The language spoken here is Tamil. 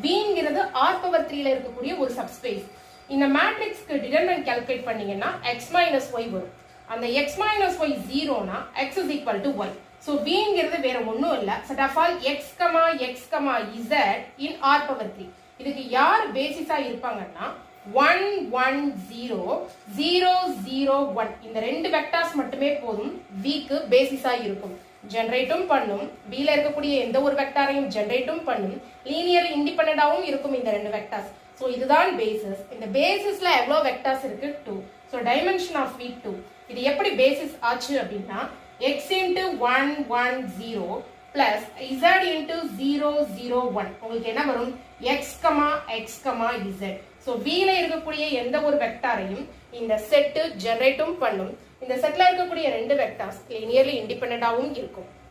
Vங்கிறது R power 3 ல இருக்கக்கூடிய ஒரு சப்ஸ்பேஸ். இந்த மேட்ரிக்ஸ்க்கு டிடர்மினன்ட் கால்குலேட் பண்ணீங்கன்னா x minus y வரும். அந்த x minus y 0 னா x is equal to y. So Vங்கிறது வேற ஒண்ணும் இல்ல. Set of all x, z in R power 3. இதுக்கு யார் பேசிஸா இருப்பாங்கன்னா 1 1 0 0 0 1 இந்த ரெண்டு வெக்டார்ஸ் மட்டுமே போதும் V க்கு பேசிஸா இருக்கும். ஜெனரேட்டும் பண்ணும், B ல இருக்கக்கூடிய எந்த ஒரு வெக்டாரையும் ஜெனரேட்டும் பண்ணும், லீனியர் இண்டிபெண்டன்டாவும் இருக்கும் இந்த ரெண்டு வெக்டார்ஸ். சோ இதுதான் பேசிஸ். இந்த பேசிஸ்ல எவ்வளவு வெக்டார்ஸ் இருக்கு 2. So dimension of V 2. இது எப்படி பேசிஸ் ஆச்சு அப்படின்னா x into 1 1 0 plus z into 0 0 1 உங்களுக்கு என்ன வரும் x, z. சோ V ல இருக்கக்கூடிய எந்த ஒரு வெக்டாரையும் இந்த செட் ஜெனரேட்டும் பண்ணும். இந்த செட்ல இருக்கக்கூடிய ரெண்டு வெக்டார்ஸ் லீனியர்லி இண்டிபெண்டன்டாவும் இருக்கும்.